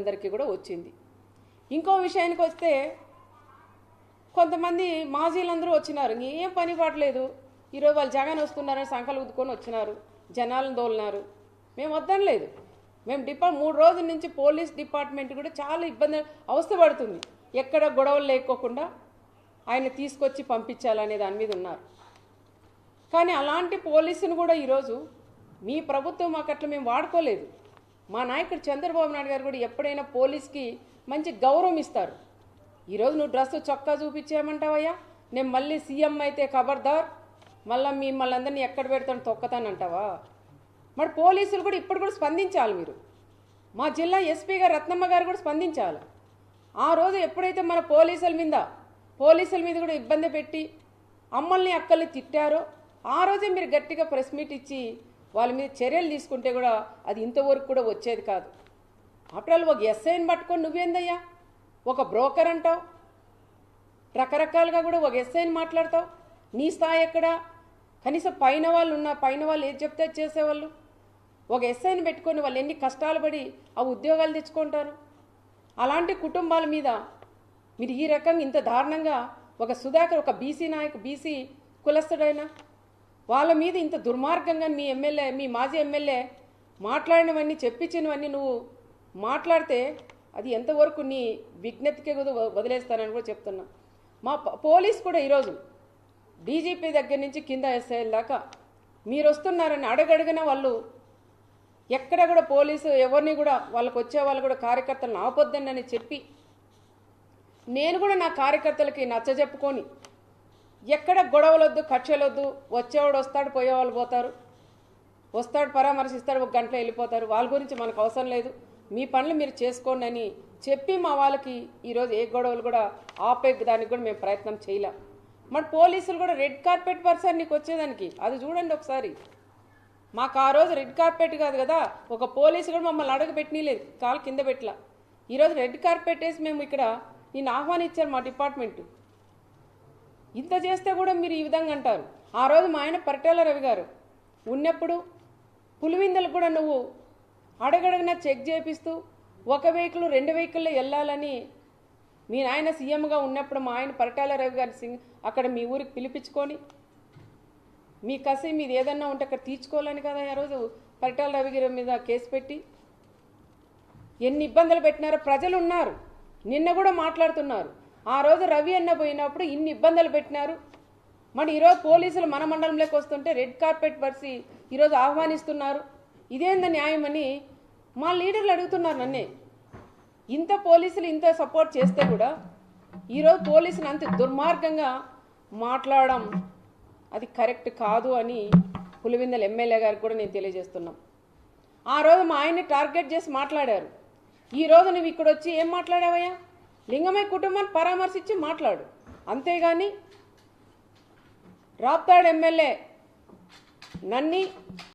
ప్రజలందరికీ కూడా వచ్చింది. ఇంకో విషయానికి వస్తే కొంతమంది మాజీలందరూ వచ్చినారు, ఏం పని పాటలేదు, ఈరోజు వాళ్ళు జగన్ వస్తున్నారని సంకలు ఉద్దుకొని వచ్చినారు, జనాలను దోలినారు. మేము వద్దనలేదు. మేము 3 రోజుల నుంచి పోలీస్ డిపార్ట్మెంట్ కూడా చాలా ఇబ్బంది అవస్థపడుతుంది. ఎక్కడ గొడవలు లేకోకుండా ఆయన తీసుకొచ్చి పంపించాలనే దాని మీద ఉన్నారు. కానీ అలాంటి పోలీసును కూడా ఈరోజు మీ ప్రభుత్వం మాకు అట్లా మేము వాడుకోలేదు. మా నాయకుడు చంద్రబాబు నాయుడు గారు కూడా ఎప్పుడైనా పోలీస్కి మంచి గౌరవం ఇస్తారు. ఈరోజు నువ్వు డ్రెస్సు చొక్కా చూపించేయమంటావయ్యా, నేను మళ్ళీ సీఎం అయితే ఖబర్దార్, మళ్ళీ మిమ్మల్ని అందరినీ ఎక్కడ పెడతాను తొక్కతానంటావా? మరి పోలీసులు కూడా ఇప్పుడు కూడా స్పందించాలి. మీరు మా జిల్లా ఎస్పీ గారు రత్నమ్మ గారు కూడా స్పందించాలి. ఆ రోజు ఎప్పుడైతే మన పోలీసుల మీద కూడా ఇబ్బంది పెట్టి అమ్మల్ని అక్కల్ని తిట్టారో ఆ రోజే మీరు గట్టిగా ప్రెస్ మీట్ ఇచ్చి వాళ్ళ మీద చర్యలు తీసుకుంటే కూడా అది ఇంతవరకు కూడా వచ్చేది కాదు. ఆఫ్టర్ ఒక ఎస్ఐని పట్టుకొని నువ్వేందయ్యా ఒక బ్రోకర్ అంటావు, రకరకాలుగా కూడా ఒక ఎస్ఐని మాట్లాడతావు. నీ స్థాయి ఎక్కడా? కనీసం పైన వాళ్ళు ఏది చెప్తే చేసేవాళ్ళు. ఒక ఎస్ఐని పెట్టుకొని వాళ్ళు ఎన్ని కష్టాలు పడి ఆ ఉద్యోగాలు తెచ్చుకుంటారు. అలాంటి కుటుంబాల మీద మీరు ఈ రకంగా ఇంత దారుణంగా ఒక సుధాకర్, ఒక బీసీ కులస్తుడైనా వాళ్ళ మీద ఇంత దుర్మార్గంగా మీ మాజీ ఎమ్మెల్యే మాట్లాడినవన్నీ చెప్పించినవన్నీ నువ్వు మాట్లాడితే అది ఎంతవరకు నీ విజ్ఞతకే వదిలేస్తానని కూడా చెప్తున్నా. మా పోలీస్ కూడా ఈరోజు డీజీపీ దగ్గర నుంచి కింద ఎస్ఐల దాకా మీరు వస్తున్నారని అడగడిగిన వాళ్ళు ఎక్కడ కూడా పోలీసు ఎవరిని కూడా వాళ్ళకు వచ్చే వాళ్ళు కూడా కార్యకర్తలను ఆపొద్దని చెప్పి నేను కూడా నా కార్యకర్తలకి నచ్చజెప్పుకొని ఎక్కడ గొడవలొద్దు, కక్షలొద్దు, వచ్చేవాడు వస్తాడు, పోయేవాళ్ళు పోతారు, వస్తాడు పరామర్శిస్తాడు, 1 గంటలో వెళ్ళిపోతారు, వాళ్ళ గురించి మనకు అవసరం లేదు, మీ పనులు మీరు చేసుకోండి అని చెప్పి మా వాళ్ళకి ఈరోజు ఏ గొడవలు కూడా ఆపే దానికి కూడా మేము ప్రయత్నం చేయలేం. మరి పోలీసులు కూడా రెడ్ కార్పెట్ పర్సన్ నీకు వచ్చేదానికి అది చూడండి ఒకసారి. మాకు ఆ రోజు రెడ్ కార్పెట్ కాదు కదా, ఒక పోలీసు కూడా మమ్మల్ని అడగబెట్టనీలేదు, కాలు కింద పెట్టలా. ఈరోజు రెడ్ కార్పెట్ వేసి మేము ఇక్కడ నిన్ను ఆహ్వానించారు మా డిపార్ట్మెంట్. ఇంత చేస్తే కూడా మీరు ఈ విధంగా అంటారు. ఆ రోజు మా ఆయన పరిటాల రవి గారు ఉన్నప్పుడు పులివిందలకు కూడా నువ్వు అడగడగినా చెక్ చేపిస్తూ 1 వెహికల్ 2 వెహికల్లో వెళ్ళాలని మీ నాయన సీఎంగా ఉన్నప్పుడు మా ఆయన పరిటాల రవి గారి అక్కడ మీ ఊరికి పిలిపించుకొని మీ కసి మీది ఏదన్నా ఉంటే అక్కడ తీర్చుకోవాలని కదా ఆ రోజు పరిటాల రవి గారి మీద కేసు పెట్టి ఎన్ని ఇబ్బందులు పెట్టినారో ప్రజలు ఉన్నారు. నిన్న కూడా మాట్లాడుతున్నారు, ఆ రోజు రవి అన్న పోయినప్పుడు ఇన్ని ఇబ్బందులు పెట్టినారు. మరి ఈరోజు పోలీసులు మన మండలంలోకి వస్తుంటే రెడ్ కార్పెట్ పరిచి ఈరోజు ఆహ్వానిస్తున్నారు. ఇదేంద న్యాయమని మా లీడర్లు అడుగుతున్నారు నన్నే. ఇంత పోలీసులు ఇంత సపోర్ట్ చేస్తే కూడా ఈరోజు పోలీసులు అంత దుర్మార్గంగా మాట్లాడడం అది కరెక్ట్ కాదు అని పులివెందుల ఎమ్మెల్యే గారికి కూడా నేను తెలియజేస్తున్నాం. ఆ రోజు మా ఆయన్ని టార్గెట్ చేసి మాట్లాడారు. ఈరోజు నువ్వు ఇక్కడ వచ్చి ఏం మాట్లాడావయ్యా? లింగమయ్య కుటుంబాన్ని పరామర్శించి మాట్లాడు, అంతేగాని రాప్తాడు ఎమ్మెల్యే నన్ని